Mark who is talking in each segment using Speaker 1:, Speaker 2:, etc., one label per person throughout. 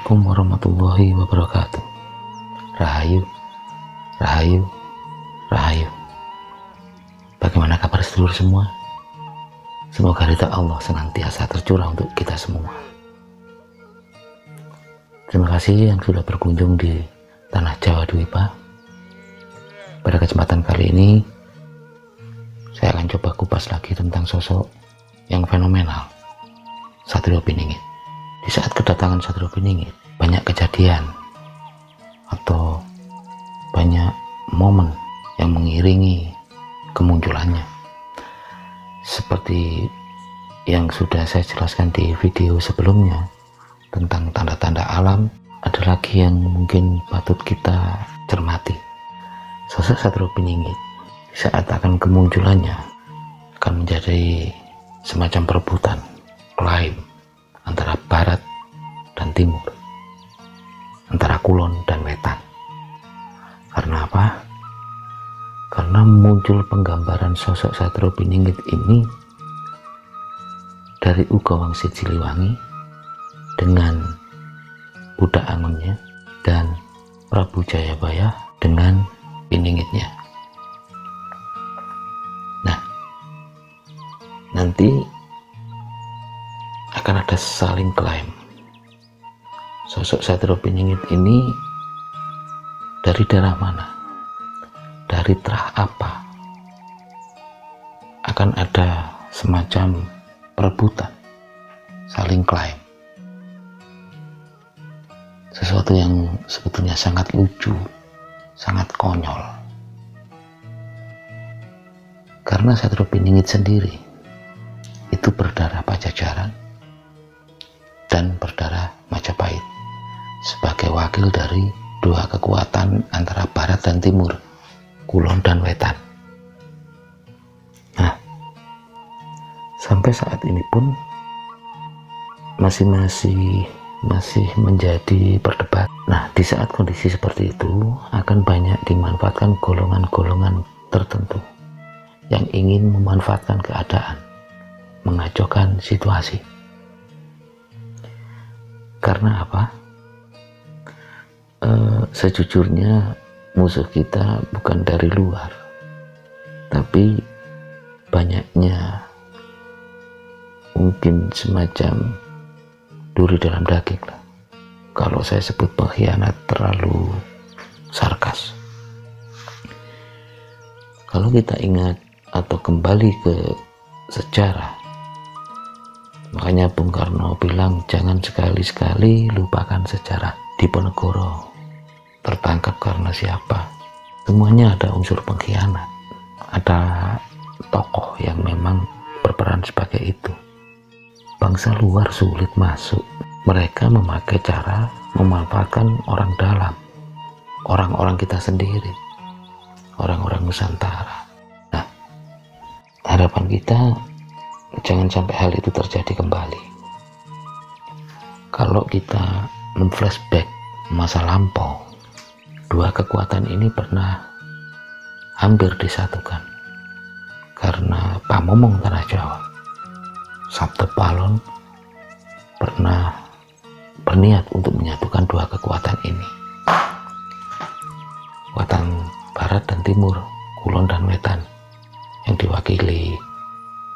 Speaker 1: Assalamualaikum warahmatullahi wabarakatuh. Rahayu, rahayu, rahayu. Bagaimana kabar sedulur semua? Semoga ridha Allah senantiasa tercurah untuk kita semua. Terima kasih yang sudah berkunjung di Tanah Jawa Dwipa. Pada kesempatan kali ini, saya akan coba kupas lagi tentang sosok yang fenomenal, Satrio Piningit. Di saat kedatangan Satrio Piningit, banyak kejadian atau banyak momen yang mengiringi kemunculannya. Seperti yang sudah saya jelaskan di video sebelumnya tentang tanda-tanda alam, ada lagi yang mungkin patut kita cermati. Sosok Satrio Piningit saat akan kemunculannya akan menjadi semacam perebutan, klaim antara barat dan timur, antara kulon dan wetan. Karena apa? Karena muncul penggambaran sosok Satrio Piningit ini dari Uga Wangsit Siliwangi dengan Budak Angonnya dan Prabu Jayabaya dengan Piningitnya. Nah, nanti akan ada saling klaim. Sosok Satrio Piningit ini dari daerah mana? Dari terah apa? Akan ada semacam perebutan, saling klaim. Sesuatu yang sebetulnya sangat lucu, sangat konyol. Karena Satrio Piningit sendiri itu berdarah Pajajaran dan berdarah Majapahit sebagai wakil dari dua kekuatan antara barat dan timur, kulon dan wetan. Nah, sampai saat ini pun masih menjadi perdebat. Nah, di saat kondisi seperti itu akan banyak dimanfaatkan golongan-golongan tertentu yang ingin memanfaatkan keadaan, mengacaukan situasi. Karena apa? Sejujurnya musuh kita bukan dari luar, tapi banyaknya mungkin semacam duri dalam daging lah. Kalau saya sebut pengkhianat terlalu sarkas. Kalau kita ingat atau kembali ke sejarah, makanya Bung Karno bilang jangan sekali-sekali lupakan sejarah. Diponegoro tertangkap karena siapa? Semuanya ada unsur pengkhianat. Ada tokoh yang memang berperan sebagai itu. Bangsa luar sulit masuk. Mereka memakai cara memanfaatkan orang dalam, orang-orang kita sendiri, orang-orang Nusantara. Nah, harapan kita jangan sampai hal itu terjadi kembali. Kalau kita memflashback masa lampau, dua kekuatan ini pernah hampir disatukan karena Pamomong Tanah Jawa, Sabto Palon, pernah berniat untuk menyatukan dua kekuatan ini, kekuatan barat dan timur, kulon dan wetan, yang diwakili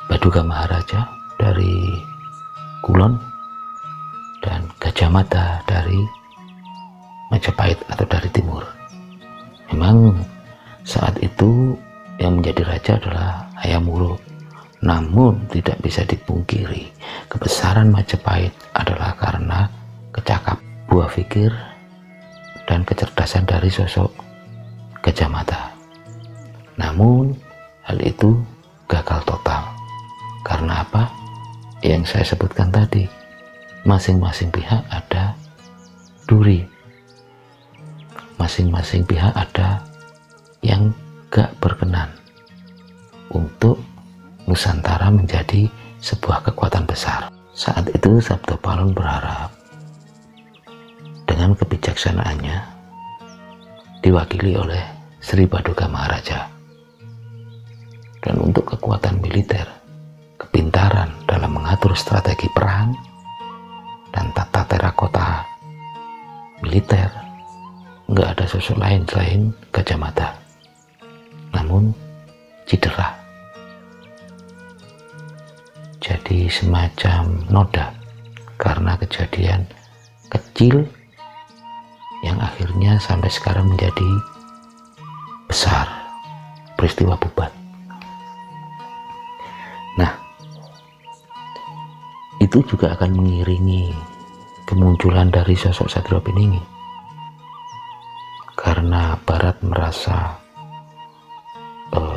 Speaker 1: Baduga Maharaja dari kulon dan Gajah Mada dari Majapahit atau dari timur. Memang saat itu yang menjadi raja adalah Hayam Wuruk. Namun tidak bisa dipungkiri kebesaran Majapahit adalah karena kecakap, buah pikir dan kecerdasan dari sosok Gajah Mada. Namun hal itu gagal total. Karena apa? Yang saya sebutkan tadi, masing-masing pihak ada duri, masing-masing pihak ada yang gak berkenan untuk Nusantara menjadi sebuah kekuatan besar. Saat itu Sabto Palon berharap dengan kebijaksanaannya diwakili oleh Sri Baduga Maharaja, dan untuk kekuatan militer, kepintaran dalam mengatur strategi perang dan tata tera kota militer, nggak ada sosok lain selain Gajah Mada. Namun cedera, jadi semacam noda karena kejadian kecil yang akhirnya sampai sekarang menjadi besar, peristiwa Bubat. Nah, itu juga akan mengiringi kemunculan dari sosok Satrio Pininggi, karena Barat merasa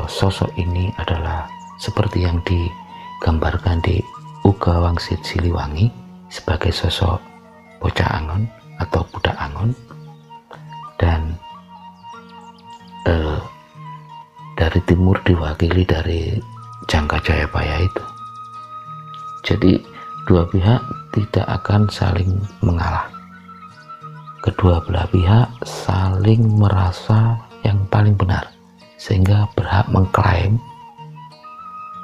Speaker 1: sosok ini adalah seperti yang digambarkan di Uga Wangsit Siliwangi sebagai sosok bocah Angon atau budak Angon, dan dari timur diwakili dari Jangka Jayabaya itu. Jadi dua pihak tidak akan saling mengalah. Kedua belah pihak saling merasa yang paling benar, sehingga berhak mengklaim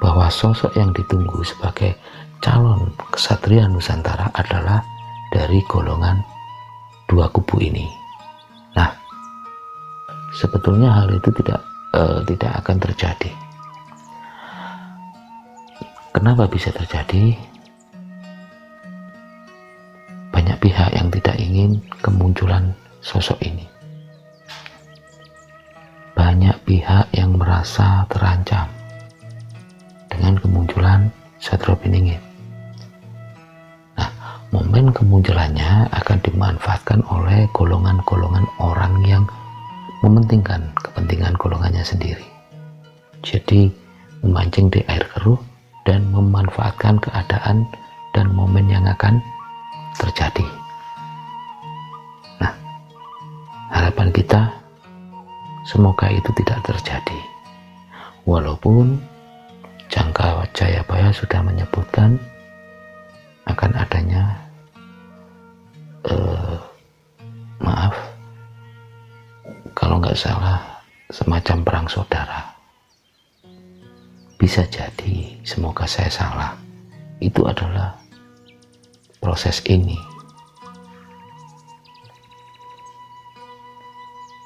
Speaker 1: bahwa sosok yang ditunggu sebagai calon kesatria Nusantara adalah dari golongan dua kubu ini. Nah, sebetulnya hal itu tidak akan terjadi. Kenapa bisa terjadi? Banyak pihak yang tidak ingin kemunculan sosok ini. Banyak pihak yang merasa terancam dengan kemunculan Satrio Pininggi. Nah, momen kemunculannya akan dimanfaatkan oleh golongan-golongan orang yang mementingkan kepentingan golongannya sendiri. Jadi memancing di air keruh dan memanfaatkan keadaan dan momen yang akan terjadi. Nah, harapan kita semoga itu tidak terjadi. Walaupun Jangka Jayabaya sudah menyebutkan akan adanya maaf kalau nggak salah semacam perang saudara. Bisa jadi, semoga saya salah, itu adalah proses ini.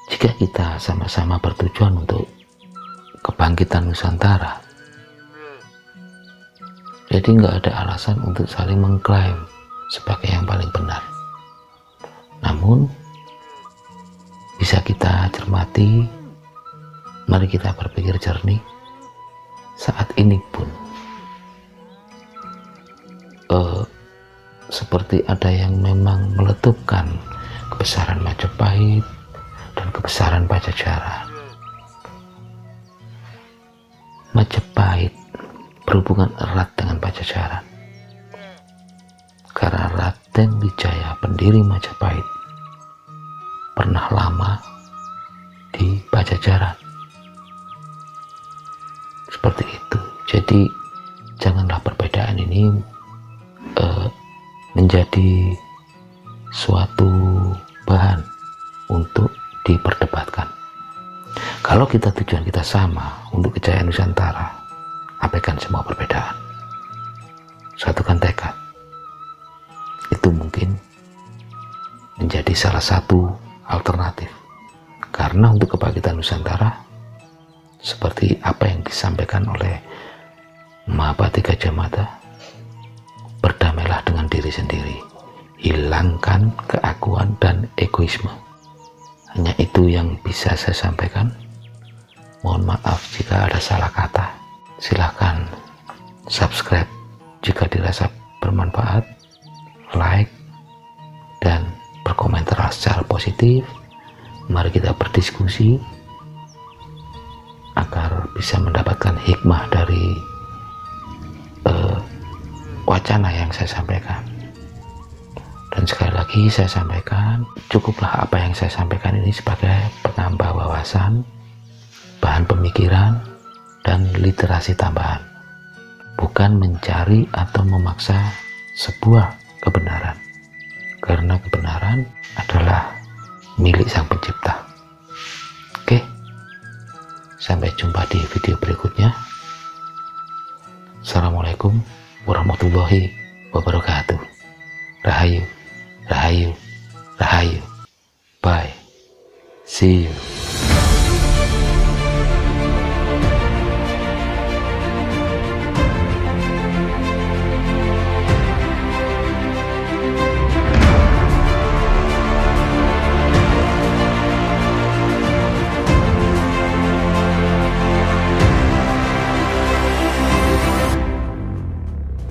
Speaker 1: Jika kita sama-sama bertujuan untuk kebangkitan Nusantara, jadi nggak ada alasan untuk saling mengklaim sebagai yang paling benar. Namun bisa kita cermati, mari kita berpikir jernih. Saat ini pun seperti ada yang memang meletupkan kebesaran Majapahit dan kebesaran Pajajaran. Majapahit berhubungan erat dengan Pajajaran karena Raden Wijaya, pendiri Majapahit, pernah lama di Pajajaran. Seperti itu. Jadi janganlah perbedaan ini menjadi suatu bahan untuk diperdebatkan. Kalau tujuan kita sama untuk kejayaan Nusantara, abaikan semua perbedaan, satukan tekad. Itu mungkin menjadi salah satu alternatif, karena untuk kebangkitan Nusantara seperti apa yang disampaikan oleh Mahapati Gajah Mada, berdamailah dengan diri sendiri, hilangkan keakuan dan egoisme. Hanya itu yang bisa saya sampaikan. Mohon maaf jika ada salah kata. Silahkan subscribe jika dirasa bermanfaat, like, dan berkomentar secara positif. Mari kita berdiskusi agar bisa mendapatkan hikmah dari wacana yang saya sampaikan. Dan sekali lagi saya sampaikan, cukuplah apa yang saya sampaikan ini sebagai penambah wawasan, bahan pemikiran, dan literasi tambahan, bukan mencari atau memaksa sebuah kebenaran, karena kebenaran adalah milik Sang Pencipta. Oke, sampai jumpa di video berikutnya. Assalamualaikum warahmatullahi wabarakatuh. Rahayu, rahayu, rahayu. Bye. See you.